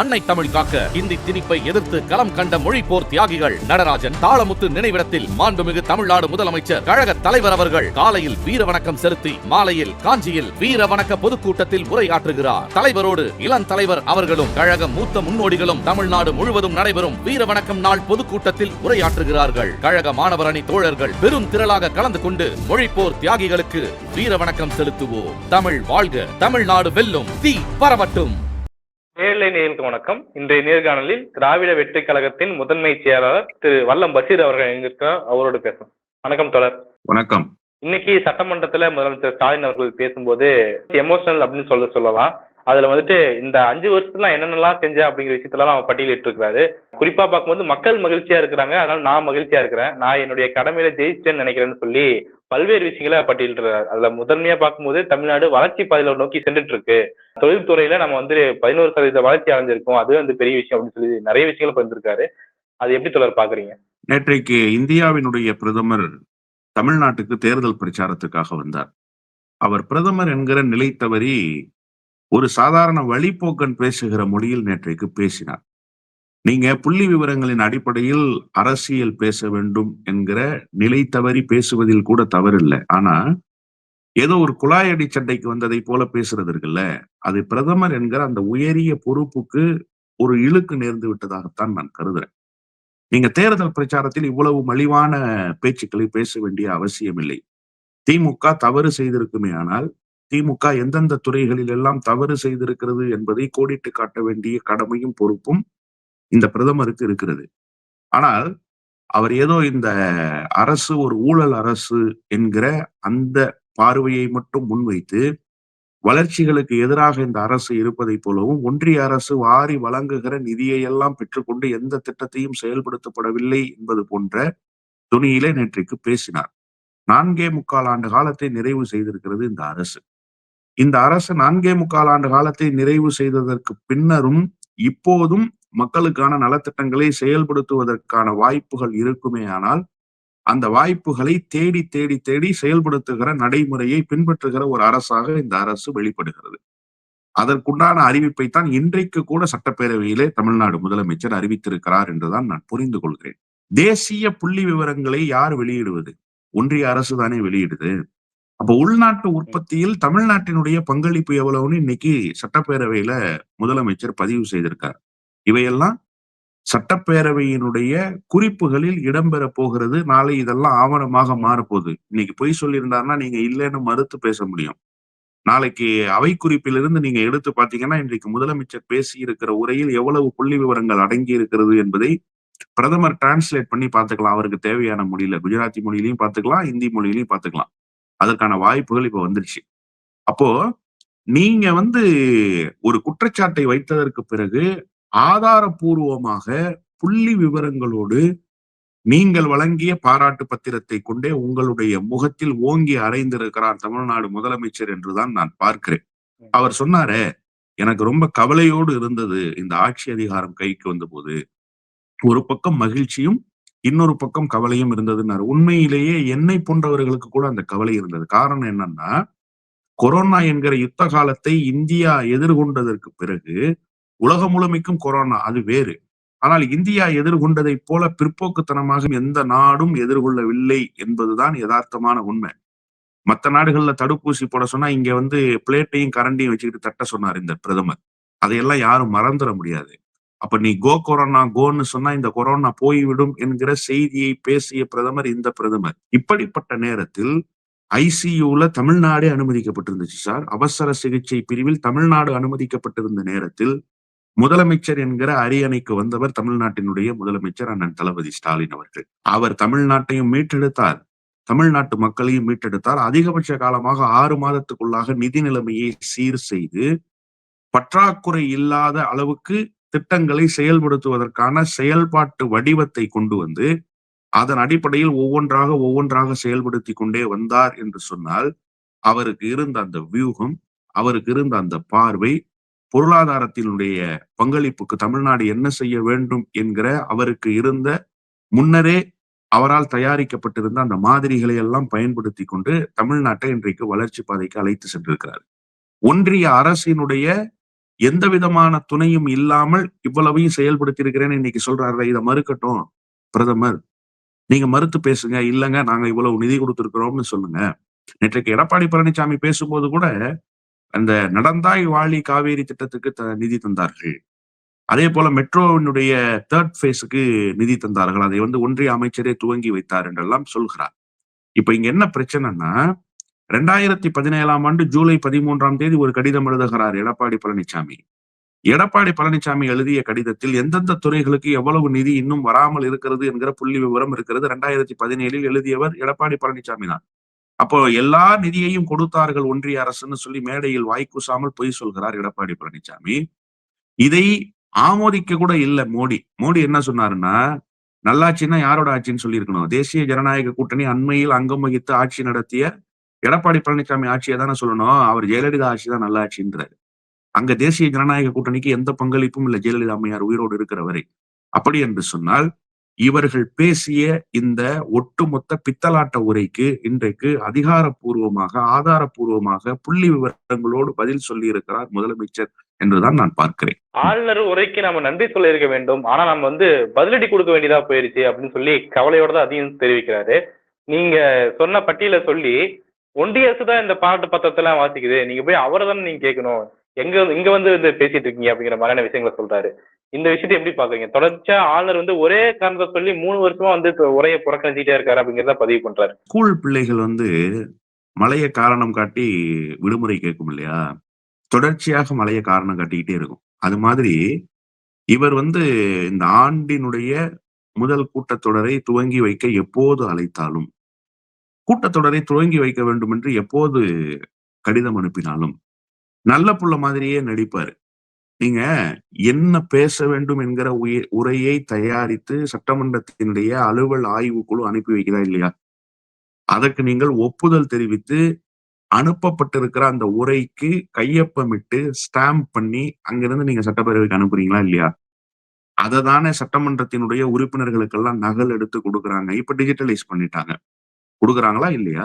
அன்னை தமிழ் காக்க இந்தி திணிப்பை எதிர்த்து களம் கண்ட மொழிப்போர் தியாகிகள் நடராஜன் தாளமுத்து நினைவிடத்தில் மாண்புமிகு தமிழ்நாடு முதலமைச்சர் கழக தலைவர் அவர்கள் காலையில் வீர வணக்கம் செலுத்தி மாலையில் காஞ்சியில் வீர வணக்க பொதுக்கூட்டத்தில் உரையாற்றுகிறார். தலைவரோடு இளம் தலைவர் அவர்களும் கழக மூத்த முன்னோடிகளும் தமிழ்நாடு முழுவதும் நடைபெறும் வீர வணக்கம் நாள் பொதுக்கூட்டத்தில் உரையாற்றுகிறார்கள். கழக மாணவர் அணி தோழர்கள் பெரும் திரளாக கலந்து கொண்டு மொழிப்போர் தியாகிகளுக்கு வீர வணக்கம் செலுத்துவோம். தமிழ் வாழ்க, தமிழ்நாடு வெல்லும், தீ பரவட்டும். நேரலை நேயர்களுக்கு வணக்கம். இன்றைய நேர்காணலில் திராவிட வெற்றி கழகத்தின் முதன்மை செயலாளர் திரு வல்லம் பஷீர் அவர்கள் இணைந்திருக்கிறார். அவரோடு பேசும். வணக்கம் தொடர். வணக்கம். இன்னைக்கு சட்டமன்றத்துல முதலமைச்சர் ஸ்டாலின் அவர்கள் பேசும்போது எமோஷனல் அப்படின்னு சொல்லலாம். அதுல இந்த 5 வருஷத்துல என்னென்னலாம் செஞ்ச அப்படிங்கிற விஷயத்தெல்லாம் அவன் பட்டியலிட்டு இருக்கிறாரு. குறிப்பா பார்க்கும்போது மக்கள் மகிழ்ச்சியா இருக்கிறாங்க, அதனால நான் மகிழ்ச்சியா இருக்கிறேன், நான் என்னுடைய கடமையில ஜெயிச்சேன்னு நினைக்கிறேன்னு சொல்லி பல்வேறு விஷயங்களை பட்டியலிட்டுறாரு. அதுல முதன்மையா பார்க்கும்போது தமிழ்நாடு வளர்ச்சி பாதையில நோக்கி சென்றுட்டு இருக்கு. தொழில்துறையில நம்ம 11% வளர்ச்சி அடைஞ்சிருக்கோம், அது பெரிய விஷயம் அப்படின்னு சொல்லி நிறைய விஷயங்களை பகிர்ந்திருக்காரு. அது எப்படி தொடர் பாக்குறீங்க? நேற்றைக்கு இந்தியாவினுடைய பிரதமர் தமிழ்நாட்டுக்கு தேர்தல் பிரச்சாரத்துக்காக வந்தார். அவர் பிரதமர் என்கிற நிலை தவறி ஒரு சாதாரண வழிப்போக்கன் பேசுகிற மொழியில் நேற்றைக்கு பேசினார். நீங்க புள்ளி விவரங்களின் அடிப்படையில் அரசியல் பேச வேண்டும் என்கிற நிலை தவறி பேசுவதில் கூட தவறில்லை. ஆனா ஏதோ ஒரு குழாயடி சண்டைக்கு வந்ததை போல பேசுறது இருக்குல்ல, அது பிரதமர் என்கிற அந்த உயரிய பொறுப்புக்கு ஒரு இழுக்கு நேர்ந்து விட்டதாகத்தான் நான் கருதுறேன். நீங்க தேர்தல் பிரச்சாரத்தில் இவ்வளவு மலிவான பேச்சுக்களை பேச வேண்டிய அவசியம் இல்லை. திமுக தவறு செய்திருக்குமே ஆனால் திமுக எந்தெந்த துறைகளில் எல்லாம் தவறு செய்திருக்கிறது என்பதை கோடிட்டு காட்ட வேண்டிய கடமையும் பொறுப்பும் இந்த பிரதமருக்கு இருக்கிறது. ஆனால் அவர் ஏதோ இந்த அரசு ஒரு ஊழல் அரசு என்கிற அந்த பார்வையை மட்டும் முன்வைத்து வளர்ச்சிகளுக்கு எதிராக இந்த அரசு இருப்பதை போலவும் ஒன்றிய அரசு வாரி வழங்குகிற நிதியை எல்லாம் பெற்றுக்கொண்டு எந்த திட்டத்தையும் செயல்படுத்தப்படவில்லை என்பது போன்ற துணியிலே நேற்றைக்கு பேசினார். 4.25 ஆண்டு காலத்தை நிறைவு செய்திருக்கிறது இந்த அரசு. இந்த அரசு 4.25 ஆண்டு காலத்தை நிறைவு செய்ததற்கு பின்னரும் இப்போதும் மக்களுக்கான நலத்திட்டங்களை செயல்படுத்துவதற்கான வாய்ப்புகள் இருக்குமே ஆனால் அந்த வாய்ப்புகளை தேடி தேடி தேடி செயல்படுத்துகிற நடைமுறையை பின்பற்றுகிற ஒரு அரசாக இந்த அரசு வெளிப்படுகிறது. அதற்குண்டான அறிவிப்பை தான் இன்றைக்கு கூட சட்டப்பேரவையிலே தமிழ்நாடு முதலமைச்சர் அறிவித்திருக்கிறார் என்றுதான் நான் புரிந்து கொள்கிறேன். தேசிய புள்ளி விவரங்களை யார் வெளியிடுவது? ஒன்றிய அரசு தானே வெளியிடுது. அப்ப உள்நாட்டு உற்பத்தியில் தமிழ்நாட்டினுடைய பங்களிப்பு எவ்வளவுன்னு இன்னைக்கு சட்டப்பேரவையில முதலமைச்சர் பதிவு செய்திருக்கார். இவையெல்லாம் சட்டப்பேரவையினுடைய குறிப்புகளில் இடம்பெற போகிறது. நாளை இதெல்லாம் ஆவணமாக மாறப்போகுது. இன்னைக்கு பொய் சொல்லியிருந்தாருன்னா நீங்க இல்லைன்னு மறுத்து பேச முடியும். நாளைக்கு அவை குறிப்பிலிருந்து நீங்க எடுத்து பாத்தீங்கன்னா இன்றைக்கு முதலமைச்சர் பேசி இருக்கிற உரையில் எவ்வளவு புள்ளி விவரங்கள் அடங்கி இருக்கிறது என்பதை பிரதமர் டிரான்ஸ்லேட் பண்ணி பார்த்துக்கலாம். அவருக்கு தேவையான மொழியில குஜராத்தி மொழியிலையும் பார்த்துக்கலாம், இந்தி மொழியிலையும் பார்த்துக்கலாம். அதற்கான வாய்ப்புகள் இப்ப வந்துருச்சு. அப்போ நீங்க ஒரு குற்றச்சாட்டை வைத்ததற்கு பிறகு ஆதாரபூர்வமாக புள்ளி விவரங்களோடு நீங்கள் வழங்கிய பாராட்டு பத்திரத்தை கொண்டே உங்களுடைய முகத்தில் ஓங்கி அறைந்திருக்கிறார் தமிழ்நாடு முதலமைச்சர் என்றுதான் நான் பார்க்கிறேன். அவர் சொன்னாரே, எனக்கு ரொம்ப கவலையோடு இருந்தது இந்த ஆட்சி அதிகாரம் கைக்கு வந்த போது. ஒரு பக்கம் மகிழ்ச்சியும் இன்னொரு பக்கம் கவலையும் இருந்ததுன்னாரு. உண்மையிலேயே என்னை போன்றவர்களுக்கு கூட அந்த கவலை இருந்தது. காரணம் என்னன்னா, கொரோனா என்கிற யுத்த காலத்தை இந்தியா எதிர்கொண்டதற்கு பிறகு உலகம் முழுமைக்கும் கொரோனா அது வேறு. ஆனால் இந்தியா எதிர்கொண்டதை போல பிற்போக்குத்தனமாக எந்த நாடும் எதிர்கொள்ளவில்லை என்பதுதான் யதார்த்தமான உண்மை. மற்ற நாடுகள்ல தடுப்பூசி போட சொன்னா இங்க பிளேட்டையும் கரண்டியும் வச்சுக்கிட்டு தட்ட சொன்னார் இந்த பிரதமர். அதையெல்லாம் யாரும் மறந்துட முடியாது. அப்ப நீ கோ கொரோனா கோன்னு சொன்னா இந்த கொரோனா போய்விடும் என்கிற செய்தியை பேசிய பிரதமர் இந்த பிரதமர். இப்படிப்பட்ட நேரத்தில் ஐசியூல தமிழ்நாடே அனுமதிக்கப்பட்டிருந்துச்சு சார். அவசர சிகிச்சை பிரிவில் தமிழ்நாடு அனுமதிக்கப்பட்டிருந்த நேரத்தில் முதலமைச்சர் என்கிற அரியணைக்கு வந்தவர் தமிழ்நாட்டினுடைய முதலமைச்சர் அண்ணன் தளபதி ஸ்டாலின் அவர்கள். அவர் தமிழ்நாட்டையும் மீட்டெடுத்தார், தமிழ்நாட்டு மக்களையும் மீட்டெடுத்தார். அதிகபட்ச காலமாக 6 மாதத்துக்குள்ளாக நிதி நிலைமையை சீர் செய்து பற்றாக்குறை இல்லாத அளவுக்கு திட்டங்களை செயல்படுத்துவதற்கான செயல்பாட்டு வடிவத்தை கொண்டு வந்து அதன் அடிப்படையில் ஒவ்வொன்றாக செயல்படுத்தி கொண்டே வந்தார் என்று சொன்னால் அவருக்கு இருந்த அந்த வியூகம், அவருக்கு இருந்த அந்த பார்வை, பொருளாதாரத்தினுடைய பங்களிப்புக்கு தமிழ்நாடு என்ன செய்ய வேண்டும் என்கிற அவருக்கு இருந்த முன்னரே அவரால் தயாரிக்கப்பட்டிருந்த அந்த மாதிரிகளை எல்லாம் பயன்படுத்தி கொண்டு தமிழ்நாட்டை இன்றைக்கு வளர்ச்சி பாதைக்கு அழைத்து சென்றிருக்கிறார். ஒன்றிய அரசினுடைய எந்த விதமான துணையும் இல்லாமல் இவ்வளவையும் செயல்படுத்தி இருக்கிறேன்னு இன்னைக்கு சொல்றாரு. இதை மறுக்கட்டும் பிரதமர். நீங்க மறுத்து பேசுங்க. இல்லங்க நாங்க இவ்வளவு நிதி கொடுத்திருக்கிறோம்னு சொல்லுங்க. நேற்றைக்கு எடப்பாடி பழனிசாமி பேசும்போது கூட அந்த நடந்தாய் வாழி காவேரி திட்டத்துக்கு நிதி தந்தார்கள். அதே போல மெட்ரோவினுடைய 3rd ஃபேஸ்க்கு நிதி தந்தார்கள். அதை ஒன்றிய அமைச்சரே துவங்கி வைத்தார் என்றெல்லாம் சொல்கிறார். இப்ப இங்க என்ன பிரச்சனைன்னா 2017ஆம் ஆண்டு ஜூலை 13ஆம் தேதி ஒரு கடிதம் எழுதுகிறார் எடப்பாடி பழனிசாமி. எடப்பாடி பழனிசாமி எழுதிய கடிதத்தில் எந்தெந்த துறைகளுக்கு எவ்வளவு நிதி இன்னும் வராமல் இருக்கிறது என்கிற புள்ளி விவரம் இருக்கிறது. 2017இல் எழுதியவர் எடப்பாடி பழனிசாமி தான். அப்போ எல்லா நிதியையும் கொடுத்தார்கள் ஒன்றிய அரசுன்னு சொல்லி மேடையில் வாய்க்கூசாமல் பொய் சொல்கிறார் எடப்பாடி பழனிசாமி. இதை ஆமோதிக்க கூட இல்ல மோடி. மோடி என்ன சொன்னாருன்னா, நல்லாட்சின்னா யாரோட ஆட்சின்னு சொல்லியிருக்கணும். தேசிய ஜனநாயக கூட்டணி அண்மையில் அங்கம் வகித்து ஆட்சி நடத்திய எடப்பாடி பழனிசாமி ஆட்சியை தானே சொல்லணும். அவர் ஜெயலலிதா ஆட்சி தான் நல்லாட்சின்றாரு. அங்க தேசிய ஜனநாயக கூட்டணிக்கு எந்த பங்களிப்பும் இல்லை ஜெயலலிதா அம்மையார் உயிரோடு இருக்கிற வரை. அப்படி என்று சொன்னால் இவர்கள் பேசிய இந்த ஒட்டுமொத்த பித்தலாட்ட உரைக்கு இன்றைக்கு அதிகாரப்பூர்வமாக ஆதாரப்பூர்வமாக புள்ளி விவரங்களோடு பதில் சொல்லி இருக்கிறார் முதலமைச்சர் என்றுதான் நான் பார்க்கிறேன். ஆளுநர் உரைக்கு நம்ம நன்றி சொல்ல இருக்க வேண்டும், ஆனா நம்ம பதிலடி கொடுக்க வேண்டியதா போயிருச்சு அப்படின்னு சொல்லி கவலையோட தான் அதையும் தெரிவிக்கிறாரு. நீங்க சொன்ன பட்டியலை சொல்லி ஒன்றிய அரசு தான் இந்த பாராட்டு பத்திரத்தெல்லாம் வாசிக்குது, நீங்க போய் அவரை தானே நீங்க கேட்கணும், இங்க பேசிட்டு இருக்கீங்க அப்படிங்கிற மாதிரியான விஷயங்களை சொல்றாரு. இந்த விஷயத்தை எப்படி பாக்குறீங்க? தொடர்ச்சியா ஆளுநர் ஒரே காரணத்தை சொல்லி 3 வருஷமா உரையை புறக்கணிச்சுட்டே இருக்காரு அப்படிங்கிறத பதிவு பண்றாரு. ஸ்கூல் பிள்ளைகள் மழைய காரணம் காட்டி விடுமுறை கேட்கும் இல்லையா, தொடர்ச்சியாக மழைய காரணம் காட்டிக்கிட்டே இருக்கும். அது மாதிரி இவர் இந்த ஆண்டினுடைய முதல் கூட்டத்தொடரை துவங்கி வைக்க எப்போது அழைத்தாலும், கூட்டத்தொடரை துவங்கி வைக்க வேண்டும் என்று எப்போது கடிதம் அனுப்பினாலும் நல்ல புள்ள மாதிரியே நடிப்பாரு. நீங்க என்ன பேச வேண்டும் என்கிற உரையை தயாரித்து சட்டமன்றத்தினுடைய அலுவல் ஆய்வுக்குழு அனுப்பி வைக்கிறா இல்லையா, அதற்கு நீங்கள் ஒப்புதல் தெரிவித்து அனுப்பப்பட்டிருக்கிற அந்த உரைக்கு கையொப்பமிட்டு ஸ்டாம்ப் பண்ணி அங்கிருந்து நீங்க சட்டப்பேரவைக்கு அனுப்புறீங்களா இல்லையா? அதை தானே சட்டமன்றத்தினுடைய உறுப்பினர்களுக்கெல்லாம் நகல் எடுத்து கொடுக்குறாங்க. இப்ப டிஜிட்டலைஸ் பண்ணிட்டாங்க. கொடுக்குறாங்களா இல்லையா?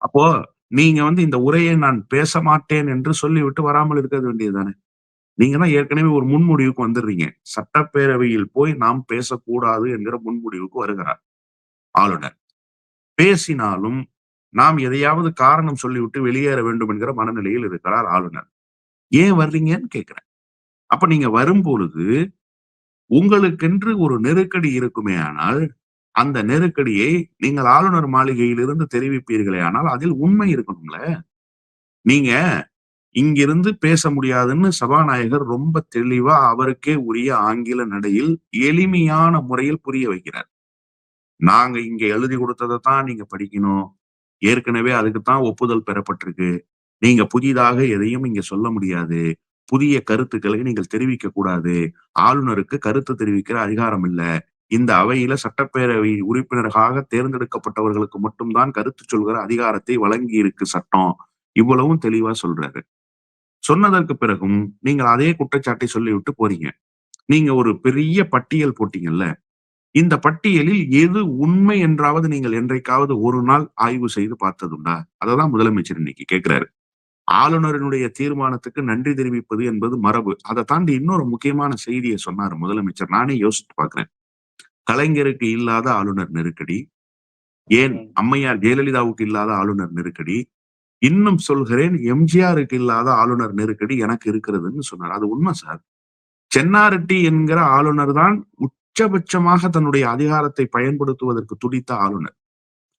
அப்போ நீங்க இந்த உரையை நான் பேச மாட்டேன் என்று சொல்லிவிட்டு வராமல் இருக்கிறது வேண்டியதுதானே. நீங்க தான் ஏற்கனவே ஒரு முன்முடிவுக்கு வந்துடுறீங்க. சட்டப்பேரவையில் போய் நாம் பேசக்கூடாது என்கிற முன்முடிவுக்கு வருகிறார் ஆளுநர். பேசினாலும் நாம் எதையாவது காரணம் சொல்லிவிட்டு வெளியேற வேண்டும் என்கிற மனநிலையில் இருக்கிறார் ஆளுநர். ஏன் வர்றீங்கன்னு கேட்கிறேன். அப்ப நீங்க வரும்பொழுது உங்களுக்கென்று ஒரு நெருக்கடி இருக்குமே ஆனால் அந்த நெருக்கடியை நீங்கள் ஆளுநர் மாளிகையிலிருந்து தெரிவிப்பீர்களே ஆனால் அதில் உண்மை இருக்கணும்ல. நீங்க இங்கிருந்து பேச முடியாதுன்னு சபாநாயகர் ரொம்ப தெளிவா அவருக்கே உரிய ஆங்கில நடையில் எளிமையான முறையில் புரிய வைக்கிறார். நாங்க இங்க எழுதி கொடுத்ததை தான் நீங்க படிக்கணும். ஏற்கனவே அதுக்குத்தான் ஒப்புதல் பெறப்பட்டிருக்கு. நீங்க புதிதாக எதையும் இங்க சொல்ல முடியாது. புதிய கருத்துக்களை நீங்கள் தெரிவிக்க கூடாது. ஆளுநருக்கு கருத்து தெரிவிக்கிற அதிகாரம் இல்ல. இந்த அவையில சட்டப்பேரவை உறுப்பினர்களாக தேர்ந்தெடுக்கப்பட்டவர்களுக்கு மட்டும்தான் கருத்து சொல்கிற அதிகாரத்தை வழங்கி இருக்கு சட்டம். இவ்வளவும் தெளிவா சொல்றாரு. சொன்னதற்கு பிறகும் நீங்கள் அதே குற்றச்சாட்டை சொல்லிவிட்டு போறீங்க. நீங்க ஒரு பெரிய பட்டியல் போட்டீங்கல்ல, இந்த பட்டியலில் எது உண்மை என்றாவது நீங்கள் என்றைக்காவது ஒரு நாள் ஆய்வு செய்து பார்த்ததுண்டா? அததான் முதலமைச்சர் இன்னைக்கு கேட்கிறாரு. ஆளுநரினுடைய தீர்மானத்துக்கு நன்றி தெரிவிப்பது என்பது மரபு. அதை தாண்டி இன்னொரு முக்கியமான செய்தியை சொன்னாரு முதலமைச்சர். நானே யோசித்து பார்க்கிறேன். கலைஞருக்கு இல்லாத ஆளுநர் நெருக்கடி, ஏன் அம்மையார் ஜெயலலிதாவுக்கு இல்லாத ஆளுநர் நெருக்கடி, இன்னும் சொல்கிறேன் எம்ஜிஆருக்கு இல்லாத ஆளுநர் நெருக்கடி எனக்கு இருக்கிறதுன்னு சொன்னார். அது உண்மை சார். சென்னாரெட்டி என்கிற ஆளுநர் தான் உச்சபட்சமாக தன்னுடைய அதிகாரத்தை பயன்படுத்துவதற்கு துடித்த ஆளுநர்.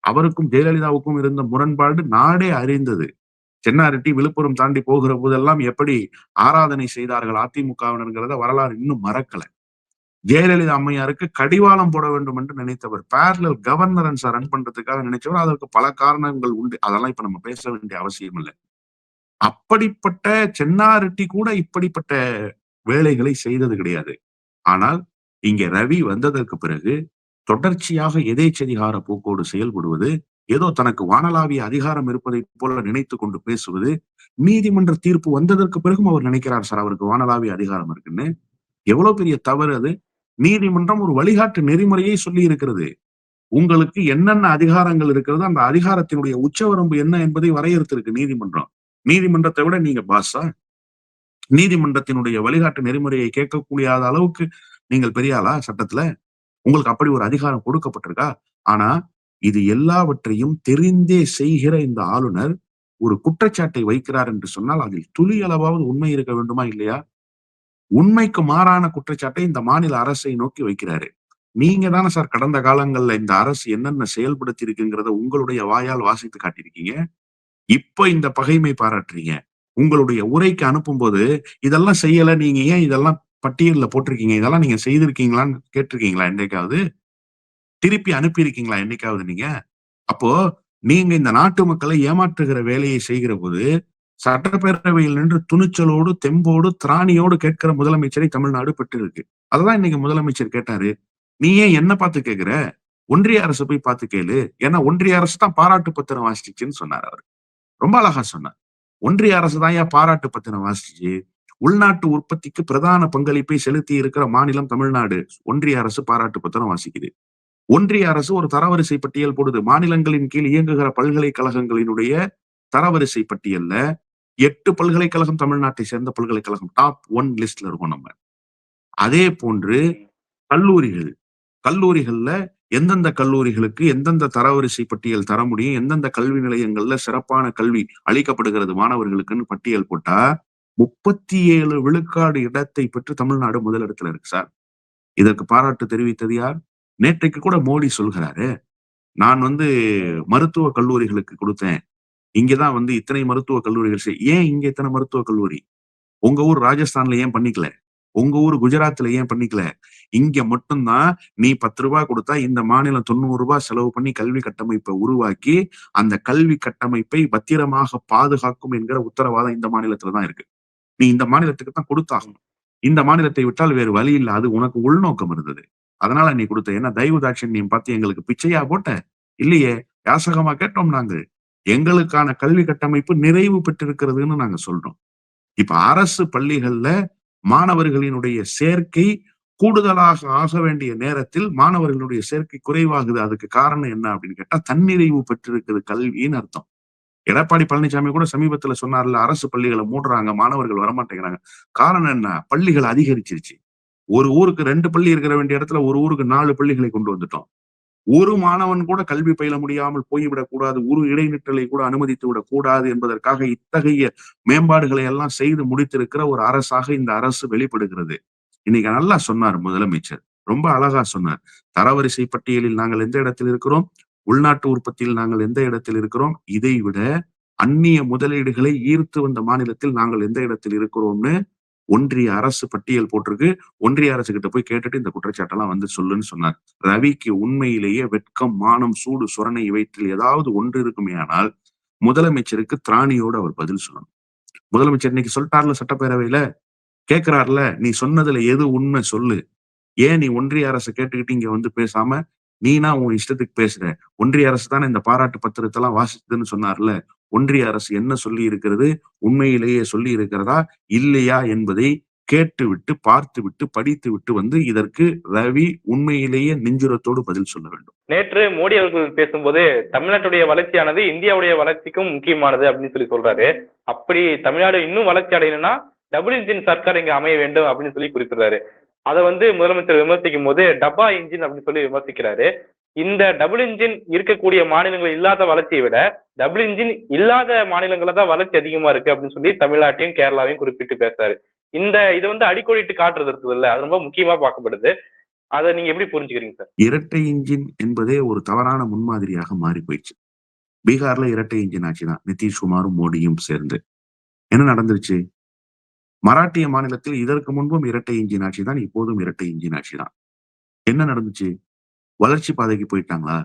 அவருக்கும் ஜெயலலிதாவுக்கும் இருந்த முரண்பாடு நாடே அறிந்தது. சென்னாரெட்டி விழுப்புரம் தாண்டி போகிற போதெல்லாம் எப்படி ஆராதனை செய்தார்கள் அதிமுகவினர்கிறத வரலாறு இன்னும் மறக்கல. ஜெயலலிதா அம்மையாருக்கு கடிவாளம் போட வேண்டும் என்று நினைத்தவர், பேரலல் கவர்னரன்ஸ் ரன் பண்றதுக்காக நினைச்சவர். அதற்கு பல காரணங்கள் உண்டு. அதெல்லாம் இப்ப நம்ம பேச வேண்டிய அவசியம் இல்லை. அப்படிப்பட்ட சென்னாரெட்டி கூட இப்படிப்பட்ட வேலைகளை செய்தது கிடையாது. ஆனால் இங்கே ரவி வந்ததற்கு பிறகு தொடர்ச்சியாக எதேச்சதிகார போக்கோடு செயல்படுவது, ஏதோ தனக்கு வானளாவிய அதிகாரம் இருப்பதை போல நினைத்து கொண்டு பேசுவது. நீதிமன்ற தீர்ப்பு வந்ததற்கு பிறகும் அவர் நினைக்கிறார் சார் அவருக்கு வானளாவிய அதிகாரம் இருக்குன்னு. எவ்வளவு பெரிய தவறு அது. நீதிமன்றம் ஒரு வழிகாட்டு நெறிமுறையை சொல்லி இருக்கிறது. உங்களுக்கு என்னென்ன அதிகாரங்கள் இருக்கிறது, அந்த அதிகாரத்தினுடைய உச்சவரம்பு என்ன என்பதை வரையறுத்திருக்கு நீதிமன்றம். நீதிமன்றத்தை விட நீங்க பாஸா? நீதிமன்றத்தினுடைய வழிகாட்டு நெறிமுறையை கேட்கக்கூடிய அளவுக்கு நீங்கள் பெரிய ஆளா சட்டத்துல? உங்களுக்கு அப்படி ஒரு அதிகாரம் கொடுக்கப்பட்டிருக்கா? ஆனா, இது எல்லாவற்றையும் தெரிந்தே செய்கிற இந்த ஆளுநர் ஒரு குற்றச்சாட்டை வைக்கிறார் என்று சொன்னால், அதில் துளி அளவாவது உண்மை இருக்க வேண்டுமா? இல்லையா? உண்மைக்கு மாறான குற்றச்சாட்டை இந்த மாநில அரசை நோக்கி வைக்கிறாரு. நீங்க தானே சார் கடந்த காலங்கள்ல இந்த அரசு என்னென்ன செயல்படுத்தி இருக்குங்கிறத உங்களுடைய வாயால் வாசித்து காட்டியிருக்கீங்க. இப்ப இந்த பகைமை பாராட்டுறீங்க. உங்களுடைய உரைக்கு அனுப்பும்போது, இதெல்லாம் செய்யல. நீங்க ஏன் இதெல்லாம் பட்டியல்ல போட்டிருக்கீங்க? இதெல்லாம் நீங்க செய்திருக்கீங்களான்னு கேட்டிருக்கீங்களா என்னைக்காவது? திருப்பி அனுப்பியிருக்கீங்களா என்னைக்காவது நீங்க? அப்போ நீங்க இந்த நாட்டு மக்களை ஏமாற்றுகிற வேலையை செய்கிற போது, சட்டப்பேரவையில் நின்று துணிச்சலோடு, தெம்போடு, திராணியோடு கேட்கிற முதலமைச்சரை தமிழ்நாடு பெற்றிருக்கு. அததான் இன்னைக்கு முதலமைச்சர் கேட்டாரு. "நீ ஏன் என்ன பார்த்து கேட்கிற? ஒன்றிய அரச போய் பார்த்து கேளு. ஏன்னா ஒன்றிய அரசு தான் பாராட்டு பத்திரம் வாசிச்சுச்சுன்னு" சொன்னாரு அவரு. ரொம்ப அழகா சொன்னார். ஒன்றிய அரசு தான்யா பாராட்டு பத்திரம் வாசிச்சுச்சு. உள்நாட்டு உற்பத்திக்கு பிரதான பங்களிப்பை செலுத்தி இருக்கிற மாநிலம் தமிழ்நாடு. ஒன்றிய அரசு பாராட்டு பத்திரம் வாசிக்குது. ஒன்றிய அரசு ஒரு தரவரிசை பட்டியல் போடுது. மாநிலங்களின் கீழ் இயங்குகிற பல்கலைக்கழகங்களினுடைய தரவரிசை பட்டியல்ல 8 பல்கலைக்கழகம் தமிழ்நாட்டை சேர்ந்த பல்கலைக்கழகம். டாப் 1 லிஸ்ட்ல இருக்கோம் நம்ம. அதே போன்று கல்லூரிகள். கல்லூரிகள்ல எந்தெந்த கல்லூரிகளுக்கு எந்தெந்த தரவரிசை பட்டியல் தர முடியும், எந்தெந்த கல்வி நிலையங்கள்ல சிறப்பான கல்வி அளிக்கப்படுகிறது மாணவர்களுக்குன்னு பட்டியல் போட்டா 37 விழுக்காடு இடத்தை பெற்று தமிழ்நாடு முதலிடத்துல இருக்கு சார். இதற்கு பாராட்டு தெரிவித்தது யார்? நேற்றைக்கு கூட மோடி சொல்கிறாரு. நான் மருத்துவ கல்லூரிகளுக்கு குடுத்தேன். இங்க தான் இத்தனை மருத்துவ கல்லூரிகள் ஏன் இங்க இத்தனை மருத்துவக் கல்லூரி? உங்க ஊர் ராஜஸ்தான்ல ஏன் பண்ணிக்கல? உங்க ஊர் குஜராத்ல ஏன் பண்ணிக்கல? இங்க மட்டும் தான் நீ ரூ. 10 குடுத்தா இந்த மாநிலம் ரூ. 90 செலவு பண்ணி கல்வி கட்டமைப்பை உருவாக்கி, அந்த கல்வி கட்டமைப்பை பத்திரமாக பாதுகாக்கும் என்கிற உத்தரவாதம் இந்த மாநிலத்துல தான் இருக்கு. நீ இந்த மாநிலத்துக்கு தான் குடுத்தாகணும். இந்த மாநிலத்தை விட்டால் வேறு வழி இல்ல. அது உனக்கு உள்நோக்கம் இருந்தது. அதனால நீ குடுத்த. ஏன்னா தயவு தாட்சண்யம் பார்த்து எங்களுக்கு பிச்சையா போட்ட? இல்லையே. யாசகமா கேட்டோம் நாங்க. எங்களுக்கான கல்வி கட்டமைப்பு நிறைவு பெற்றிருக்கிறதுன்னு நாங்க சொல்றோம். இப்ப அரசு பள்ளிகள்ல மாணவர்களினுடைய சேர்க்கை கூடுதலாக ஆக வேண்டிய நேரத்தில் மாணவர்களுடைய சேர்க்கை குறைவாகுது. அதுக்கு காரணம் என்ன அப்படின்னு கேட்டா, தன்னிறைவு பெற்றிருக்கிறது கல்வின்னு அர்த்தம். எடப்பாடி பழனிசாமி கூட சமீபத்துல சொன்னார்ல, அரசு பள்ளிகளை மூடுறாங்க, மாணவர்கள் வரமாட்டேங்கிறாங்க. காரணம் என்ன? பள்ளிகள் அதிகரிச்சிருச்சு. ஒரு ஊருக்கு 2 பள்ளி இருக்கிற வேண்டிய இடத்துல ஒரு ஊருக்கு 4 பள்ளிகளை கொண்டு வந்துட்டோம். ஒரு மாணவன் கூட கல்வி பயில முடியாமல் போய்விடக் கூடாது. ஒரு இடைநிற்றலை கூட அனுமதித்து விடக் கூடாது என்பதற்காக இத்தகைய மேம்பாடுகளை எல்லாம் செய்து முடித்திருக்கிற ஒரு அரசாக இந்த அரசு வெளிப்படுகிறது. இன்னைக்கு நல்லா சொன்னார் முதலமைச்சர். ரொம்ப அழகா சொன்னார். தரவரிசை பட்டியலில் நாங்கள் எந்த இடத்தில் இருக்கிறோம்? உள்நாட்டு உற்பத்தியில் நாங்கள் எந்த இடத்தில் இருக்கிறோம்? இதை விட அந்நிய முதலீடுகளை ஈர்த்து வந்த மாநிலத்தில் நாங்கள் எந்த இடத்தில் இருக்கிறோம்னு ஒன்றிய அரசு பட்டியல் போட்டிருக்கு. ஒன்றிய அரசு கிட்ட போய் கேட்டுட்டு இந்த குற்றச்சாட்டெல்லாம் சொல்லுன்னு சொன்னார். ரவிக்கு உண்மையிலேயே வெட்கம், மானம், சூடு, சொரணை இவற்றில் ஏதாவது ஒன்று இருக்குமேயானால் முதலமைச்சருக்கு திராணியோடு அவர் பதில் சொல்லணும். முதலமைச்சர் இன்னைக்கு சொல்லிட்டார்ல சட்டப்பேரவையில, கேட்கிறார்ல, நீ சொன்னதுல எது உண்மை சொல்லு. ஏன் நீ ஒன்றிய அரசை கேட்டுக்கிட்டு இங்க பேசாம நீனா உன் இஷ்டத்துக்கு பேசுற? ஒன்றிய அரசு தானே இந்த பாராட்டு பத்திரத்தெல்லாம் வாசிச்சதுன்னு சொன்னார்ல. ஒன்றிய அரசு என்ன சொல்லி இருக்கிறது? உண்மையிலேயே சொல்லி இருக்கிறதா இல்லையா என்பதை கேட்டுவிட்டு, பார்த்துவிட்டு, படித்துவிட்டு இதற்கு ரவி உண்மையிலேயே நெஞ்சுரத்தோடு பதில் சொல்ல வேண்டும். நேற்று மோடி அவர்கள் பேசும்போது தமிழ்நாட்டுடைய வளர்ச்சியானது இந்தியாவுடைய வளர்ச்சிக்கும் முக்கியமானது அப்படின்னு சொல்லி சொல்றாரு. அப்படி தமிழ்நாடு இன்னும் வளர்ச்சி அடையணும்னா டபுள் இன்ஜின் சர்க்கார் இங்க அமைய வேண்டும் அப்படின்னு சொல்லி குறிப்பிடுறாரு. அதை முதலமைச்சர் விமர்சிக்கும் போது டப்பா இன்ஜின் அப்படின்னு சொல்லி விமர்சிக்கிறாரு. இந்த டபுள் இன்ஜின் இருக்கக்கூடிய மாநிலங்கள் இல்லாத வளர்ச்சியை விட டபுள் இன்ஜின் இல்லாத மாநிலங்கள தான் வளர்ச்சி அதிகமா இருக்கு அப்படின்னு சொல்லி தமிழ்நாட்டையும் கேரளாவையும் குறிப்பிட்டு பேசுறாரு. இது அடிக்கோடிட்டு காட்டுறது இருக்குதுல்ல, அது ரொம்ப முக்கியமா பார்க்கப்படுது. அதை நீங்க எப்படி புரிஞ்சுக்கிறீங்க சார்? இரட்டை இன்ஜின் என்பதே ஒரு தவறான முன்மாதிரியாக மாறி போயிடுச்சு. பீகார்ல இரட்டை இன்ஜின் ஆட்சி தான். நிதிஷ்குமாரும் மோடியும் சேர்ந்து என்ன நடந்துருச்சு? மராட்டிய மாநிலத்தில் இதற்கு முன்பும் இரட்டை இன்ஜின் ஆட்சி தான், இப்போதும் இரட்டை இன்ஜின் ஆட்சி தான். என்ன நடந்துச்சு? வளர்ச்சி பாதைக்கு போயிட்டாங்களா?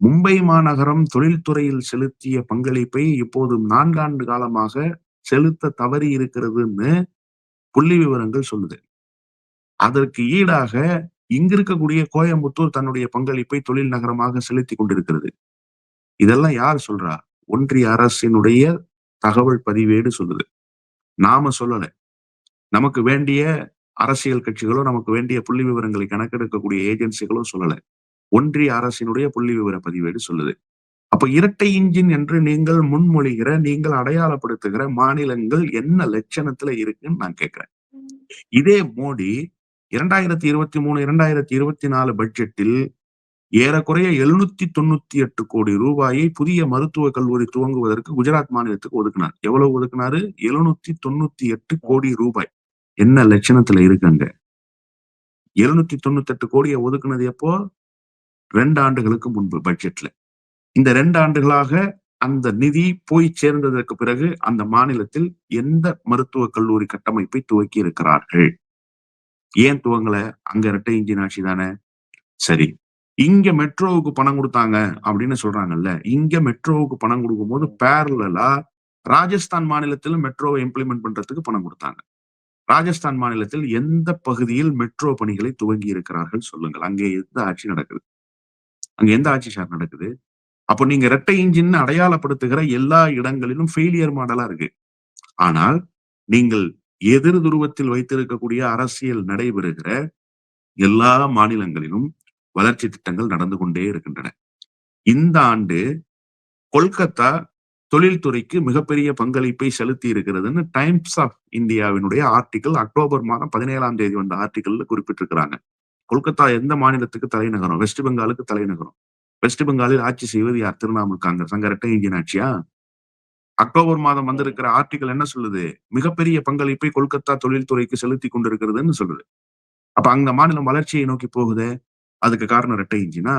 மும்பை மாநகரம் தொழில்துறையில் செலுத்திய பங்களிப்பை இப்போது 4 ஆண்டு காலமாக செலுத்த தவறி இருக்கிறதுன்னு புள்ளி விவரங்கள் சொல்லுது. அதற்கு ஈடாக இங்க இருக்கக்கூடிய கோயம்புத்தூர் தன்னுடைய பங்களிப்பை தொழில் நகரமாக செலுத்தி கொண்டிருக்கிறது. இதெல்லாம் யார் சொல்றா? ஒன்றிய அரசினுடைய தகவல் பதிவேடு சொல்லுது. நாம சொல்லல. நமக்கு வேண்டிய அரசியல் கட்சிகளோ, நமக்கு வேண்டிய புள்ளி விவரங்களை கணக்கெடுக்கக்கூடிய ஏஜென்சிகளோ சொல்லல. ஒன்றிய அரசினுடைய புள்ளி விவர பதிவேடு சொல்லுது. அப்ப இரட்டை இன்ஜின் என்று நீங்கள் முன்மொழிகிற, நீங்கள் அடையாளப்படுத்துகிற மாநிலங்கள் என்ன லட்சணத்துல இருக்குன்னு நான் கேட்கிறேன். இதே மோடி 2023, 2024 பட்ஜெட்டில் ஏறக்குறைய 798 கோடி ரூபாயை புதிய மருத்துவக் கல்லூரி துவங்குவதற்கு குஜராத் மாநிலத்துக்கு ஒதுக்குனார். எவ்வளவு ஒதுக்குனாரு? 798 கோடி ரூபாய். என்ன லட்சணத்துல இருக்கு அங்க? 798 கோடியை ஒதுக்குனது எப்போ? 2 ஆண்டுகளுக்கு முன்பு பட்ஜெட்ல. இந்த 2 ஆண்டுகளாக அந்த நிதி போய் சேர்ந்ததற்கு பிறகு அந்த மாநிலத்தில் எந்த மருத்துவக் கல்லூரி கட்டமைப்பை துவக்கி இருக்கிறார்கள்? ஏன் துவங்கல? அங்க இரட்டை இன்ஜின் ஆட்சி தானே. சரி, இங்க மெட்ரோவுக்கு பணம் கொடுத்தாங்க அப்படின்னு சொல்றாங்கல்ல. இங்க மெட்ரோவுக்கு பணம் கொடுக்கும்போது பேரலலா ராஜஸ்தான் மாநிலத்திலும் மெட்ரோவை இம்ப்ளிமெண்ட் பண்றதுக்கு பணம் கொடுத்தாங்க. ராஜஸ்தான் மாநிலத்தில் எந்த பகுதியில் மெட்ரோ பணிகளை துவங்கி இருக்கிறார்கள் சொல்லுங்கள். அங்கே எந்த ஆட்சி நடக்குது? அங்க எந்த ஆட்சி சார் நடக்குது? அப்போ நீங்க இரட்டை இன்ஜின் அடையாளப்படுத்துகிற எல்லா இடங்களிலும் ஃபெயிலியர் மாடலா இருக்கு. ஆனால் நீங்கள் எதிர் துருவத்தில் வைத்திருக்கக்கூடிய அரசியல் நடைபெறுகிற எல்லா மாநிலங்களிலும் வளர்ச்சி திட்டங்கள் நடந்து கொண்டே இருக்கின்றன. இந்த ஆண்டு கொல்கத்தா தொழில்துறைக்கு மிகப்பெரிய பங்களிப்பை செலுத்தி இருக்கிறதுன்னு டைம்ஸ் ஆஃப் இந்தியாவினுடைய ஆர்டிகல் அக்டோபர் மாதம் 17ஆம் தேதி வந்த ஆர்டிகல்ல குறிப்பிட்டிருக்கிறாங்க. கொல்கத்தா எந்த மாநிலத்துக்கு தலைநகரம்? வெஸ்ட் பெங்காலுக்கு தலைநகரம். வெஸ்ட் பெங்காலில் ஆட்சி செய்வது யார்? திரிணாமுல் காங்கிரஸ். அங்க இரட்டை இன்ஜின் ஆட்சியா? அக்டோபர் மாதம் வந்திருக்கிற ஆர்டிகல் என்ன சொல்லுது? மிகப்பெரிய பங்களிப்பை கொல்கத்தா தொழில்துறைக்கு செலுத்தி கொண்டிருக்கிறதுன்னு சொல்லுது. அப்ப அந்த மாநிலம் வளர்ச்சியை நோக்கி போகுது. அதுக்கு காரணம் இரட்டை இன்ஜினா?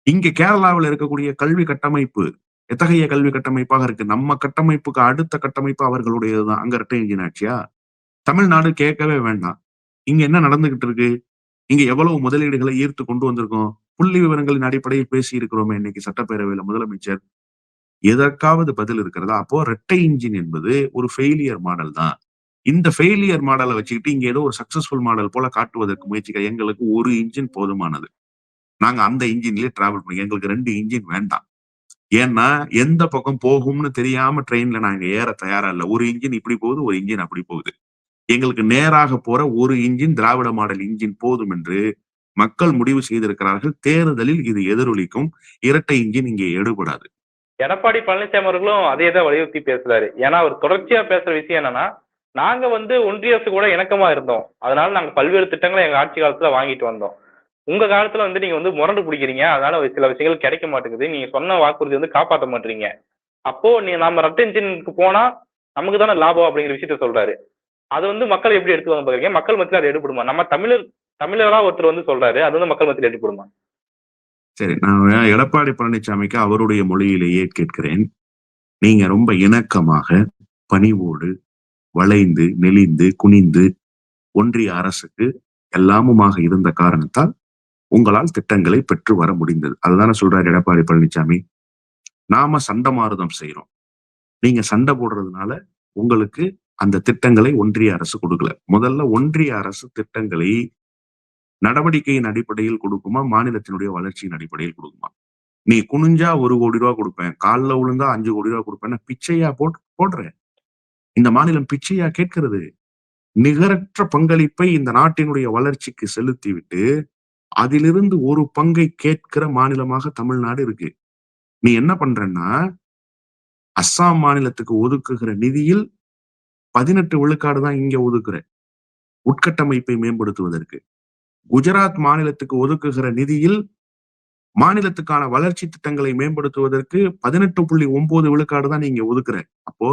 இங்க கேரளாவில் இருக்கக்கூடிய கல்வி கட்டமைப்பு எத்தகைய கல்வி கட்டமைப்பாக இருக்கு? நம்ம கட்டமைப்புக்கு அடுத்த கட்டமைப்பு அவர்களுடையதுதான். அங்க இரட்டை இன்ஜின் ஆட்சியா? தமிழ்நாடு கேட்கவே வேண்டாம். இங்க என்ன நடந்துகிட்டு இருக்கு? இங்க எவ்வளவு முதலீடுகளை ஈர்த்து கொண்டு வந்திருக்கோம்? புள்ளி விவரங்களின் அடிப்படையில் பேசி இருக்கிறோமே இன்னைக்கு சட்டப்பேரவையில முதலமைச்சர். எதற்காவது பதில் இருக்கிறதா? அப்போ இரட்டை இன்ஜின் என்பது ஒரு ஃபெயிலியர் மாடல் தான். இந்த ஃபெயிலியர் மாடலை வச்சுக்கிட்டு இங்க ஏதோ ஒரு சக்சஸ்ஃபுல் மாடல் போல காட்டுவதற்கு முயற்சிக்க எங்களுக்கு ஒரு இன்ஜின் போதுமானது. நாங்க அந்த இன்ஜின்லயே டிராவல் பண்ணி எங்களுக்கு 2 இன்ஜின் வேண்டாம். ஏன்னா எந்த பக்கம் போகும்னு தெரியாம ட்ரெயின்ல நாங்க ஏற தயாரா இல்ல. ஒரு இன்ஜின் இப்படி போகுது, ஒரு இன்ஜின் அப்படி போகுது. எங்களுக்கு நேராக போற ஒரு இன்ஜின் திராவிட மாடல் இன்ஜின் போதும் என்று மக்கள் முடிவு செய்திருக்கிறார்கள். தேர்தலில் இது எதிரொலிக்கும். இரட்டை இன்ஜின் இங்கே எடுபடாது. எடப்பாடி பழனிசாமி அவர்களும் அதே தான் வலியுறுத்தி பேசுறாரு. ஏன்னா அவர் தொடர்ச்சியா பேசுற விஷயம் என்னன்னா, நாங்க ஒன்றிய அரசு கூட இணக்கமா இருந்தோம். அதனால நாங்க பல்வேறு திட்டங்களை எங்க ஆட்சி காலத்துல வாங்கிட்டு வந்தோம். உங்க காலத்துல நீங்க முரண்டு பிடிக்கிறீங்க. அதனால சில விஷயங்கள் கிடைக்க மாட்டேங்குது. நீங்க சொன்ன வாக்குறுதி காப்பாற்ற மாட்டீங்க. அப்போ நம்ம இரட்டை இன்ஜினுக்கு போனா நமக்கு தானே லாபம் அப்படிங்கிற விஷயத்த சொல்றாரு. அது மக்கள் எப்படி எடுத்துவாங்க பாக்குறீங்க? மக்கள் மத்தியில அது எடுபடுமா? நம்ம தமிழரா ஒருத்தர் சொல்றாரு. அது மக்கள் மத்தியில எடுபடுமா? சரி, நான் எடப்பாடி பழனிசாமிக்கு அவருடைய மொழியிலேயே கேட்கிறேன். நீங்க ரொம்ப இணக்கமாக, பணிவோடு, வளைந்து, நெளிந்து, குனிந்து ஒன்றிய அரசுக்கு எல்லாமுமாக இருந்த காரணத்தால் உங்களால் திட்டங்களை பெற்று வர முடிந்தது. அதுதானே சொல்றாரு எடப்பாடி பழனிசாமி. நாம சண்டமாருதம் செய்யறோம். நீங்க சண்டை போடுறதுனால உங்களுக்கு அந்த திட்டங்களை ஒன்றிய அரசு கொடுக்கல. முதல்ல ஒன்றிய அரசு திட்டங்களை நடவடிக்கையின் அடிப்படையில் கொடுக்குமா, மாநிலத்தினுடைய வளர்ச்சியின் அடிப்படையில் கொடுக்குமா? நீ குனிஞ்சா 1 கோடி ரூபாய் கொடுப்பேன், கால்ல விழுந்தா 5 கோடி ரூபாய் கொடுப்பேன், பிச்சையா போடுறேன். இந்த மாநிலம் பிச்சையா கேட்கிறது? நிகரற்ற பங்களிப்பை இந்த நாட்டினுடைய வளர்ச்சிக்கு செலுத்திவிட்டு அதிலிருந்து ஒரு பங்கை கேட்கிற மாநிலமாக தமிழ்நாடு இருக்கு. நீ என்ன பண்றன்னா, அஸ்ஸாம் மாநிலத்துக்கு ஒதுக்குகிற நிதியில் 18 விழுக்காடு தான் இங்க ஒதுக்குற உட்கட்டமைப்பை மேம்படுத்துவதற்கு. குஜராத் மாநிலத்துக்கு ஒதுக்குகிற நிதியில் மாநிலத்துக்கான வளர்ச்சி திட்டங்களை மேம்படுத்துவதற்கு 18.9 விழுக்காடு தான் நீங்க ஒதுக்குற. அப்போ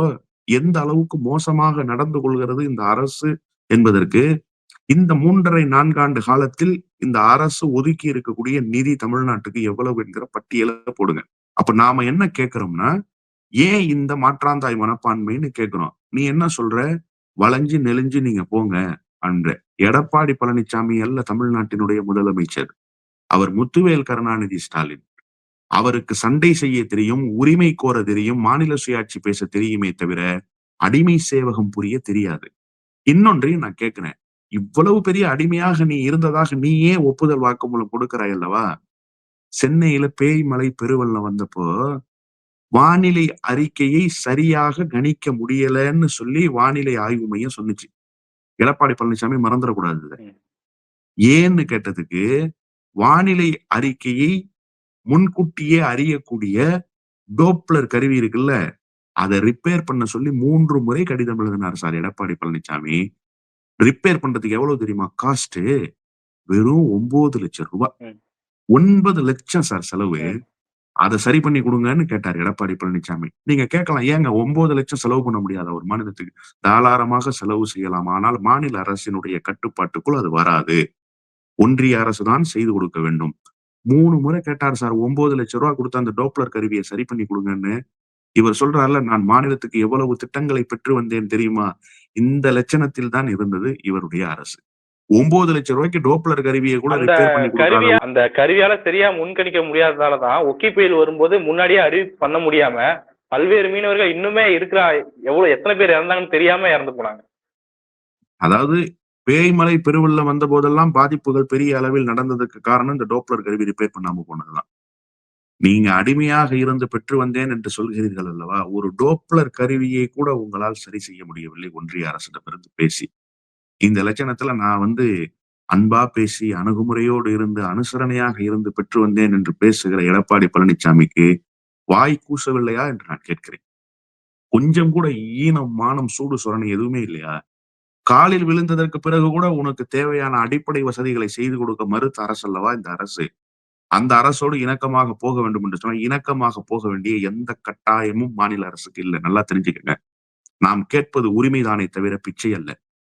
எந்த அளவுக்கு மோசமாக நடந்து கொள்கிறது இந்த அரசு என்பதற்கு இந்த 3.5, 4 ஆண்டு காலத்தில் இந்த அரசு ஒதுக்கி இருக்கக்கூடிய நிதி தமிழ்நாட்டுக்கு எவ்வளவு என்கிற பட்டியலை போடுங்க. அப்ப நாம என்ன கேட்கிறோம்னா, ஏன் இந்த மாற்றாந்தாய் மனப்பான்மைன்னு கேட்கிறோம். நீ என்ன சொல்ற? வளைஞ்சு நெளிஞ்சு நீங்க போங்க அன்ற. எடப்பாடி பழனிசாமி அல்ல தமிழ்நாட்டினுடைய முதலமைச்சர். அவர் முத்துவேல் கருணாநிதி ஸ்டாலின். அவருக்கு சண்டை செய்ய தெரியும், உரிமை கோர தெரியும், மாநில சுயாட்சி பேச தெரியுமே தவிர அடிமை சேவகம் புரிய தெரியாது. இன்னொன்றையும் நான் கேட்கிறேன். இவ்வளவு பெரிய அடிமையாக நீ இருந்ததாக நீயே ஒப்புதல் வாக்குமூலம் கொடுக்கிறாய் அல்லவா? சென்னையில பேய் மழை பெருவெள்ளம் வந்தப்போ வானிலை அறிக்கையை சரியாக கணிக்க முடியலன்னு சொல்லி வானிலை ஆய்வு மையம் சொன்னுச்சு. எடப்பாடி பழனிசாமி மறந்துடக்கூடாது. ஏன்னு கேட்டதுக்கு, வானிலை அறிக்கையை முன்கூட்டியே அறியக்கூடிய டோப்ளர் கருவி இருக்குல்ல, அத ரிப்பேர் பண்ண சொல்லி 3 முறை கடிதம் எழுதினார் சார் எடப்பாடி பழனிசாமி. ரிப்பேர் பண்றதுக்கு எவ்வளவு தெரியுமா காஸ்ட்? வெறும் 9,00,000 ரூபாய். ம். 9,00,000 சார் செலவு. ம். அத சரி பண்ணி குடுங்கன்னு கேட்டார் எடப்பாடி பழனிசாமி. நீங்க கேட்கலாம், ஏங்க 9,00,000 செலவு பண்ண முடியாதா ஒரு மாநிலத்துக்கு? தாராளமாக செலவு செய்யலாம். ஆனால் மாநில அரசினுடைய கட்டுப்பாட்டுக்குள் அது வராது. ஒன்றிய அரசு தான் செய்து கொடுக்க வேண்டும். 3 முறை கேட்டார் சார். 9,00,000 ரூபாய் குடுத்து அந்த டோப்ளர் கருவிய சரி பண்ணி குடுங்கன்னு. இவர் சொல்றார்ல, நான் மாநிலத்துக்கு எவ்வளவு திட்டங்களை பெற்று வந்தேன் தெரியுமா? இந்த லட்சணத்தில் தான் இருந்தது இவருடைய அரசு. 9,00,000 ரூபாய்க்கு டோப்ளர் கருவிய கூட அந்த ரிப்பேர் பண்ணி குடுக்காத அந்த கருவியால சரியா முன்கணிக்க முடியாததால தான் ஒக்கி புயல் வரும்போது முன்னாடியே அறிவிப்பு பண்ண முடியாம பல்வேறு மீனவர்கள் இன்னுமே இருக்கிற எத்தனை பேர் இறந்தாங்கன்னு தெரியாம இறந்து போனாங்க. அதாவது பேய்மழை பெருவெள்ளம் வந்த போதெல்லாம் பாதிப்புகள் பெரிய அளவில் நடந்ததுக்கு காரணம் இந்த டோப்ளர் கருவி ரிப்பேர் பண்ணாம போனதுதான். நீங்க அடிமையாக இருந்து பெற்று வந்தேன் என்று சொல்கிறீர்கள் அல்லவா? ஒரு டோப்ளர் கருவியை கூட உங்களால் சரி செய்ய முடியவில்லை ஒன்றிய அரசிடமிருந்து பேசி. இந்த லட்சணத்துல நான் அன்பா பேசி, அணுகுமுறையோடு இருந்து, அனுசரணையாக இருந்து பெற்று வந்தேன் என்று பேசுகிற எடப்பாடி பழனிசாமிக்கு வாய் கூசவில்லையா என்று நான் கேட்கிறேன். கொஞ்சம் கூட ஈனம், மானம், சூடு, சொரணை எதுவுமே இல்லையா? காலில் விழுந்ததற்கு பிறகு கூட உனக்கு தேவையான அடிப்படை வசதிகளை செய்து கொடுக்க மறுத்த அரசு அல்லவா இந்த அரசு. அந்த அரசோடு இணக்கமாக போக வேண்டும் என்று சொன்னா, இணக்கமாக போக வேண்டிய எந்த கட்டாயமும் மாநில அரசுக்கு இல்ல. நல்லா தெரிஞ்சுக்கங்க. நாம் கேட்பது உரிமைதானே தவிர பிச்சை அல்ல.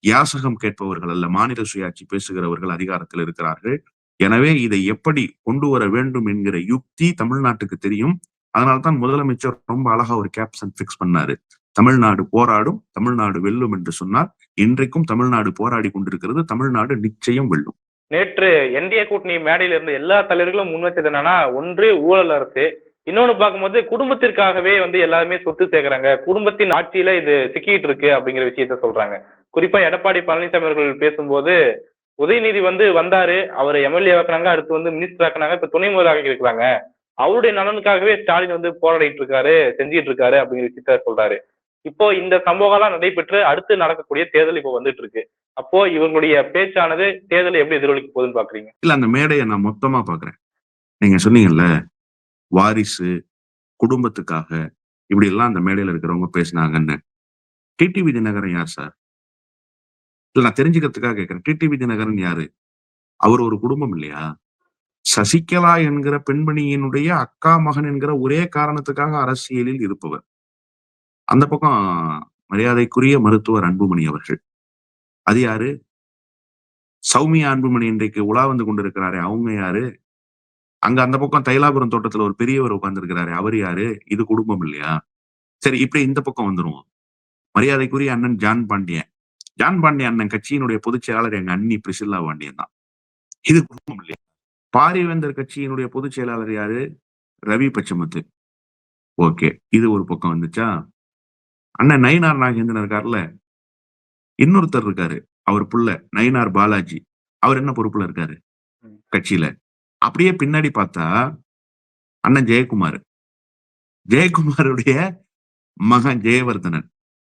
யாசகம் கேட்பவர்கள் அல்ல. மாநில சுயாட்சி பேசுகிறவர்கள் அதிகாரத்தில் இருக்கிறார்கள். எனவே இதை எப்படி கொண்டு வர வேண்டும் என்கிற யுக்தி தமிழ்நாட்டுக்கு தெரியும். அதனால்தான் முதலமைச்சர் ரொம்ப அழகா ஒரு கேப்ஷன் பிக்ஸ் பண்ணாரு. தமிழ்நாடு போராடும், தமிழ்நாடு வெல்லும் என்று சொன்னார். இன்றைக்கும் தமிழ்நாடு போராடி கொண்டிருக்கிறது. தமிழ்நாடு நிச்சயம் வெல்லும். நேற்று என்டிஏ கூட்டணி மேடையில இருந்த எல்லா தலைவர்களும் முன்வச்சது என்னன்னா, ஒன்று ஊழல் அரசு, இன்னொன்னு பார்க்கும்போது குடும்பத்திற்காகவே எல்லாருமே சொத்து சேர்க்கறாங்க, குடும்பத்தின் ஆட்சியில இது சிக்கிட்டு இருக்கு அப்படிங்கிற விஷயத்த சொல்றாங்க. குறிப்பா எடப்பாடி பழனிசாமி அவர்கள் பேசும்போது, உதயநிதி வந்தாரு, அவரை எம்எல்ஏ ஆக்குனாங்க, அடுத்து மினிஸ்டர் ஆக்குனாங்க, இப்ப துணை முதல்வராக இருக்கிறாங்க. அவருடைய நலனுக்காகவே ஸ்டாலின் போராடிட்டு இருக்காரு, செஞ்சிட்டு இருக்காரு அப்படிங்கிற விஷயத்த சொல்றாரு. இப்போ இந்த சம்பவம் எல்லாம் நடைபெற்று அடுத்து நடக்கக்கூடிய தேர்தல் இப்போ வந்துட்டு இருக்கு. அப்போ இவங்களுடைய பேச்சானது தேர்தலை எப்படி எதிரொலிக்க போகுதுன்னு பாக்குறீங்க? இல்ல, அந்த மேடைய நான் மொத்தமா பாக்குறேன். நீங்க சொன்னீங்கல்ல, வாரிசு, குடும்பத்துக்காக இப்படி எல்லாம் அந்த மேடையில இருக்கிறவங்க பேசினாங்கன்னு. டிடிவி தினகரன் யார் சார்? இல்ல, நான் தெரிஞ்சுக்கிறதுக்காக கேட்கிறேன். டிடிவி தினகரன் யாரு? அவர் ஒரு குடும்பம் இல்லையா? சசிகலா என்கிற பெண்மணியினுடைய அக்கா மகன் என்கிற ஒரே காரணத்துக்காக அரசியலில் இருப்பவர். அந்த பக்கம் மரியாதைக்குரிய மருத்துவர் அன்புமணி அவர்கள். அது யாரு? சௌமியா அன்புமணி இன்றைக்கு உலா வந்து கொண்டிருக்கிறாரே, அவங்க யாரு? அங்க அந்த பக்கம் தைலாபுரம் தோட்டத்துல ஒரு பெரியவர் உட்கார்ந்திருக்கிறாரே, அவர் யாரு? இது குடும்பம் இல்லையா? சரி, இப்படி இந்த பக்கம் வந்துருவோம். மரியாதைக்குரிய அண்ணன் ஜான் பாண்டியன். ஜான் பாண்டியன் அண்ணன் கட்சியினுடைய பொதுச் செயலாளர் எங்க அண்ணி பிரிசில்லா பாண்டியன் தான். இது குடும்பம் இல்லையா? பாரிவேந்தர் கட்சியினுடைய பொதுச் செயலாளர் யாரு? ரவி பச்சமுத்து. ஓகே, இது ஒரு பக்கம் வந்துச்சா? அண்ணன் நயினார் நாகேந்திரன் இருக்காருல்ல, இன்னொருத்தர் இருக்காரு. அவர் புள்ள நயினார் பாலாஜி. அவர் என்ன பொறுப்புல இருக்காரு கட்சியில? அப்படியே பின்னாடி பார்த்தா அண்ணன் ஜெயக்குமார். ஜெயக்குமாருடைய மகன் ஜெயவர்தனன்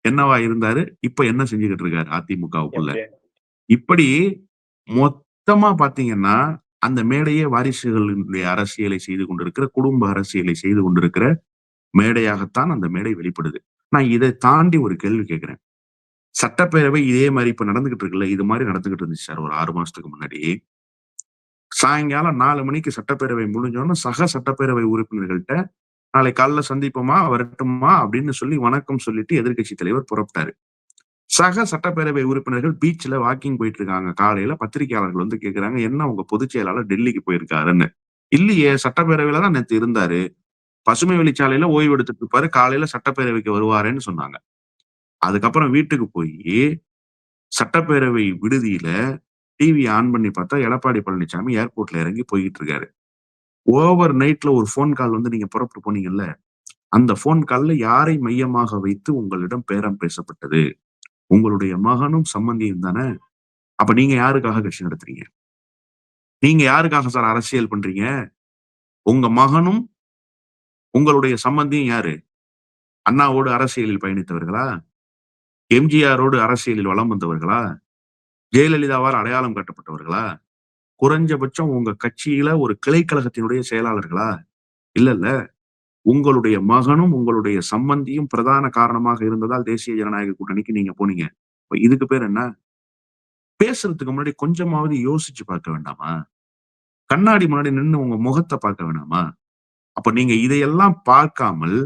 என்னவா இருந்தாரு, இப்ப என்ன செஞ்சுக்கிட்டு இருக்காரு அதிமுகவுக்குள்ள. இப்படி மொத்தமா பாத்தீங்கன்னா அந்த மேடையே வாரிசுகளுடைய அரசியலை செய்து கொண்டிருக்கிற, குடும்ப அரசியலை செய்து கொண்டிருக்கிற மேடையாகத்தான் அந்த மேடை வெளிப்படுது. நான் இதை தாண்டி ஒரு கேள்வி கேட்கிறேன். சட்டப்பேரவை இதே மாதிரி இப்ப நடந்துகிட்டு இருக்குல்ல, இது மாதிரி நடந்துகிட்டு இருந்துச்சு சார் ஒரு 6 மாசத்துக்கு முன்னாடி. சாயங்காலம் 4 மணிக்கு சட்டப்பேரவை முடிஞ்சோன்னு சக சட்டப்பேரவை உறுப்பினர்கள்ட்ட நாளை காலைல சந்திப்போமா, வரட்டுமா அப்படின்னு சொல்லி வணக்கம் சொல்லிட்டு எதிர்க்கட்சி தலைவர் புறப்பட்டாரு. சக சட்டப்பேரவை உறுப்பினர்கள் பீச்ல வாக்கிங் போயிட்டு இருக்காங்க. காலையில பத்திரிகையாளர்கள் கேக்குறாங்க, என்ன உங்க பொதுச் செயலாளர் டெல்லிக்கு போயிருக்காருன்னு. இல்லையே, சட்டப்பேரவையில தான் நேத்து இருந்தாரு, பசுமை வழிச்சாலையில ஓய்வு எடுத்துட்டு இருப்பாரு, காலையில சட்டப்பேரவைக்கு வருவாருன்னு சொன்னாங்க. அதுக்கப்புறம் வீட்டுக்கு போய் சட்டப்பேரவை விடுதியில டிவி ஆன் பண்ணி பார்த்தா எடப்பாடி பழனிசாமி ஏர்போர்ட்ல இறங்கி போய்கிட்டு இருக்காரு. ஓவர் நைட்ல ஒரு போன் கால் நீங்க புறப்பட்டு போனீங்கல்ல, அந்த போன் கால்ல யாரை மையமாக வைத்து உங்களிடம் பேரம் பேசப்பட்டது? உங்களுடைய மகனும் சம்பந்தியும் தானே? அப்ப நீங்க யாருக்காக கட்சி நடத்துறீங்க? நீங்க யாருக்காக சார் அரசியல் பண்றீங்க? உங்க மகனும் உங்களுடைய சம்பந்தியும் யாரு? அண்ணாவோடு அரசியலில் பயணித்தவர்களா? எம்ஜிஆரோடு அரசியலில் வலம் வந்தவர்களா? ஜெயலலிதாவால் அடையாளம் காட்டப்பட்டவர்களா? குறைஞ்சபட்சம் உங்க கட்சியில ஒரு கிளை கழகத்தினுடைய செயலாளர்களா? இல்ல. உங்களுடைய மகனும் உங்களுடைய சம்பந்தியும் பிரதான காரணமாக இருந்ததால் தேசிய ஜனநாயக கூட்டணிக்கு நீங்க போனீங்க. இப்ப இதுக்கு பேர் என்ன? பேசுறதுக்கு முன்னாடி கொஞ்சமாவது யோசிச்சு பார்க்க வேண்டாமா? கண்ணாடி முன்னாடி நின்னு உங்க முகத்த பார்க்க வேணாமா? அப்ப நீங்க இதையெல்லாம் பார்க்காமல்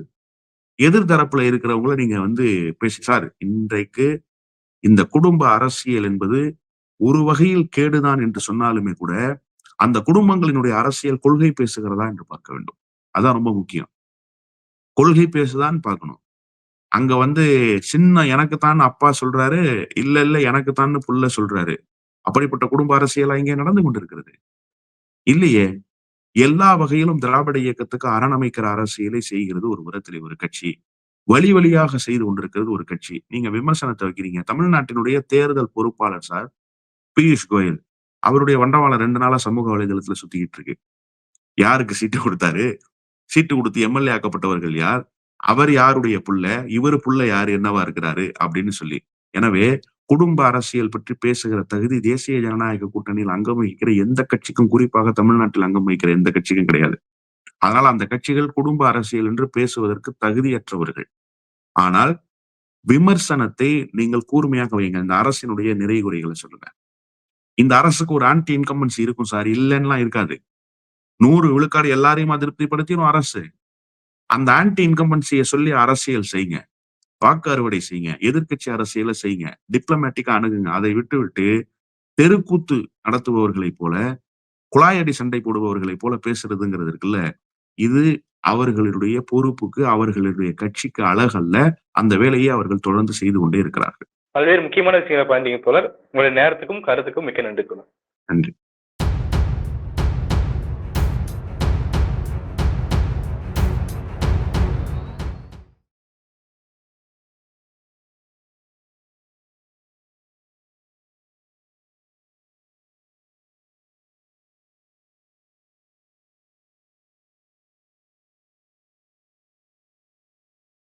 எதிர் தரப்புல இருக்கிறவங்கள நீங்க சார், இன்றைக்கு இந்த குடும்ப அரசியல் என்பது ஒரு வகையில் கேடுதான் என்று சொன்னாலுமே கூட, அந்த குடும்பங்களினுடைய அரசியல் கொள்கை பேசுகிறதா என்று பார்க்க வேண்டும். அதான் ரொம்ப முக்கியம். கொள்கை பேசுதான்னு பார்க்கணும். அங்க சின்ன எனக்குத்தான் அப்பா சொல்றாரு, இல்ல இல்ல எனக்குத்தான்னு புள்ள சொல்றாரு. அப்படிப்பட்ட குடும்ப அரசியலா இங்கே நடந்து கொண்டிருக்கிறது? இல்லையே. எல்லா வகையிலும் திராவிட இயக்கத்துக்கு அரணமைக்கிற அரசியலை செய்கிறது ஒரு புறத்திலே ஒரு கட்சி. வழி வழியாக செய்து கொண்டிருக்கிறது ஒரு கட்சி. நீங்க விமர்சனத்தை வைக்கிறீங்க. தமிழ்நாட்டினுடைய தேர்தல் பொறுப்பாளர் சார் பியூஷ் கோயல். அவருடைய வண்டவாளம் 2 நாளா சமூக வலைதளத்துல சுத்திக்கிட்டு இருக்கு. யாருக்கு சீட்டு கொடுத்தாரு? சீட்டு கொடுத்து எம்எல்ஏ ஆக்கப்பட்டவர்கள் யார்? அவர் யாருடைய புள்ள? இவரு புள்ள யாரு? என்னவா இருக்கிறாரு? அப்படின்னு சொல்லி. எனவே குடும்ப அரசியல் பற்றி பேசுகிற தகுதி தேசிய ஜனநாயக கூட்டணியில் அங்கம் வகிக்கிற எந்த கட்சிக்கும், குறிப்பாக தமிழ்நாட்டில் அங்கம் வகிக்கிற எந்த கட்சிக்கும் கிடையாது. அதனால அந்த கட்சிகள் குடும்ப அரசியல் என்று பேசுவதற்கு தகுதியற்றவர்கள். ஆனால் விமர்சனத்தை நீங்கள் கூர்மையாக வைங்க. இந்த அரசினுடைய நிறை குறைகளை சொல்லுங்க. இந்த அரசுக்கு ஒரு ஆன்டி இன்கம்பன்சி இருக்கும் சார். இல்லைன்னுலாம் இருக்காது. 100 விழுக்காடு எல்லாரையும் அதிருப்திப்படுத்திடும் அரசு. அந்த ஆன்டி இன்கம்பன்சியை சொல்லி அரசியல் செய்யுங்க. வாக்கு அறுவடை செய்யுங்க. எதிர்க்கட்சி அரசியலை செய்யுங்க. டிப்ளமேட்டிக்கா அணுகுங்க. அதை விட்டு தெருக்கூத்து நடத்துபவர்களைப் போல, குழாயடி சண்டை போடுபவர்களைப் போல பேசுறதுங்கிறது இருக்குல்ல, இது அவர்களுடைய பொறுப்புக்கு, அவர்களுடைய கட்சிக்கு அழகல்ல. அந்த வேலையை அவர்கள் தொடர்ந்து செய்து கொண்டே இருக்கிறார்கள். பல்வேறு முக்கியமான விஷயங்களை பகிர்ந்தீங்க தோழர். உங்களுடைய நேரத்துக்கும் கருத்துக்கும் மிக்க நன்றி தோழர். நன்றி.